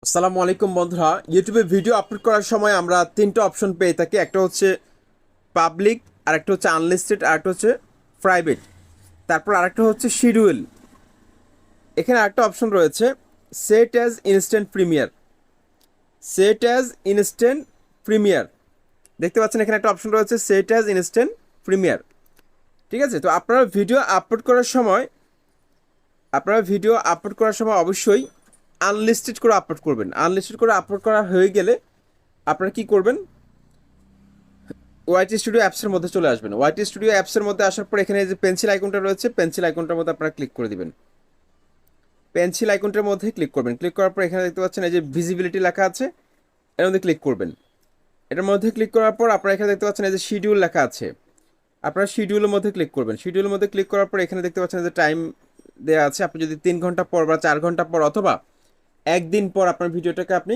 আসসালামু আলাইকুম বন্ধুরা, ইউটিউবে ভিডিও আপলোড করার সময় আমরা তিনটা অপশন পেয়ে থাকি। একটা হচ্ছে পাবলিক, আরেকটা হচ্ছে আনলিস্টেড, আরেকটা হচ্ছে প্রাইভেট, তারপর আরেকটা হচ্ছে শিডিউল। এখানে আরেকটা অপশন রয়েছে set as instant premier. Set as instant premier, দেখতে পাচ্ছেন এখানে একটা অপশন রয়েছে সেট অ্যাজ ইনস্ট্যান্ট প্রিমিয়ার। ঠিক আছে, তো আপনারা ভিডিও আপলোড করার সময় অবশ্যই আনলিস্টেড করে আপলোড করবেন। আনলিস্টেড করে আপলোড করা হয়ে গেলে আপনারা কি করবেন, ওয়াইটি স্টুডিও অ্যাপসের মধ্যে চলে আসবেন। ওয়াইটি স্টুডিও অ্যাপসের মধ্যে আসার পর এখানে যে পেন্সিল আইকনটা রয়েছে, পেন্সিল আইকনটার মধ্যে আপনারা ক্লিক করে দিবেন। পেন্সিল আইকনটার মধ্যে ক্লিক করবেন। ক্লিক করার পর এখানে দেখতে পাচ্ছেন এই যে ভিজিবিলিটি লেখা আছে, এর মধ্যে ক্লিক করবেন। এটার মধ্যে ক্লিক করার পর আপনারা এখানে দেখতে পাচ্ছেন এই যে শিডিউল লেখা আছে, আপনারা শিডিউলের মধ্যে ক্লিক করবেন। শিডিউলের মধ্যে ক্লিক করার পর এখানে দেখতে পাচ্ছেন যে টাইম দেওয়া আছে। আপনি যদি 3 ঘন্টা পর বা 4 ঘন্টা পর অথবা একদিন পর আপনার ভিডিওটাকে আপনি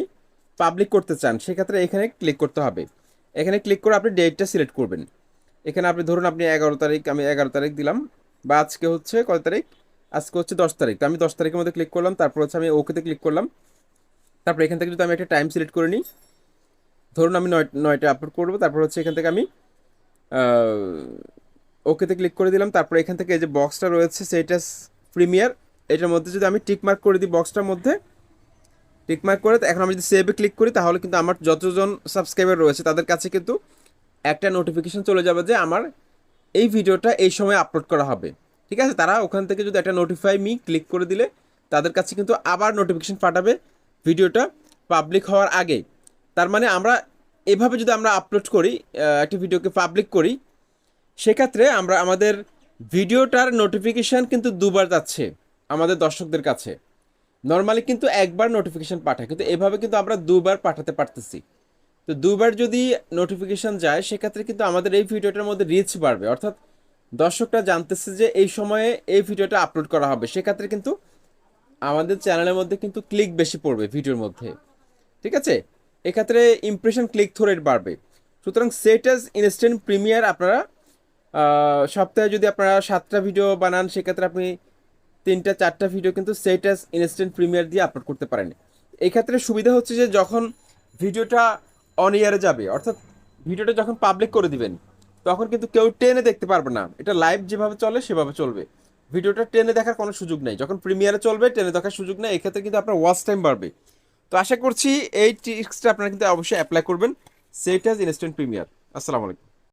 পাবলিক করতে চান, সেক্ষেত্রে এখানে ক্লিক করতে হবে। এখানে ক্লিক করে আপনি ডেটটা সিলেক্ট করবেন। এখানে আপনি ধরুন আপনি 11 তারিখ, আমি 11 তারিখ দিলাম, বা আজকে হচ্ছে কয় তারিখ, আজকে হচ্ছে 10 তারিখ, তো আমি 10 তারিখের মধ্যে ক্লিক করলাম। তারপর হচ্ছে আমি ওকেতে ক্লিক করলাম। তারপর এখান থেকে যদি আমি একটা টাইম সিলেক্ট করে নিই, ধরুন আমি 9টায় আপলোড করবো, তারপর হচ্ছে এখান থেকে আমি ওকেতে ক্লিক করে দিলাম। তারপর এখান থেকে এই যে বক্সটা রয়েছে সেইটা প্রিমিয়ার, এটার মধ্যে যদি আমি টিক মার্ক করে দিই, বক্সটার মধ্যে টিক মার্ক করে এখন আমি যদি সেভে ক্লিক করি, তাহলে কিন্তু আমার যতজন সাবস্ক্রাইবার রয়েছে তাদের কাছে কিন্তু একটা নোটিফিকেশন চলে যাবে যে আমার এই ভিডিওটা এই সময় আপলোড করা হবে। ঠিক আছে, তারা ওখান থেকে যদি একটা নোটিফাই মি ক্লিক করে দিলে তাদের কাছে কিন্তু আবার নোটিফিকেশন পাঠাবে ভিডিওটা পাবলিক হওয়ার আগে। তার মানে আমরা এভাবে যদি আমরা আপলোড করি, একটা ভিডিওকে পাবলিক করি, সেক্ষেত্রে আমরা আমাদের ভিডিওটার নোটিফিকেশান কিন্তু দুবার যাচ্ছে আমাদের দর্শকদের কাছে। নর্মালি কিন্তু একবার নোটিফিকেশান পাঠায়, কিন্তু এভাবে কিন্তু আমরা দুবার পাঠাতে পারতেছি। তো দুবার যদি নোটিফিকেশান যায়, সেক্ষেত্রে কিন্তু আমাদের এই ভিডিওটার মধ্যে রিচ বাড়বে, অর্থাৎ দর্শকরা জানতেছে যে এই সময়ে এই ভিডিওটা আপলোড করা হবে। সেক্ষেত্রে কিন্তু আমাদের চ্যানেলের মধ্যে কিন্তু ক্লিক বেশি পড়বে ভিডিওর মধ্যে। ঠিক আছে, এক্ষেত্রে ইমপ্রেশন ক্লিক থ্রু রেট বাড়বে। সুতরাং সেট অ্যাজ ইনস্ট্যান্ট প্রিমিয়ার আপনারা সপ্তাহে যদি আপনারা 7টা ভিডিও বানান, সেক্ষেত্রে আপনি 3টা 4টা ভিডিও কিন্তু সেট অ্যাজ ইনস্ট্যান্ট প্রিমিয়ার দিয়ে আপলোড করতে পারেন। এই ক্ষেত্রে সুবিধা হচ্ছে যে যখন ভিডিওটা অন ইয়ারে যাবে, অর্থাৎ ভিডিওটা যখন পাবলিক করে দিবেন, তখন কিন্তু কেউ টেনে দেখতে পারবে না। এটা লাইভ যেভাবে চলে সেভাবে চলবে, ভিডিওটা টেনে দেখার কোনো সুযোগ নেই। যখন প্রিমিয়ারে চলবে টেনে দেখার সুযোগ নেই, এক্ষেত্রে কিন্তু আপনার ওয়াচ টাইম বাড়বে। তো আশা করছি এই ট্রিক্সটা আপনারা কিন্তু অবশ্যই অ্যাপ্লাই করবেন সেট অ্যাজ ইনস্ট্যান্ট প্রিমিয়ার। আসসালামু আলাইকুম।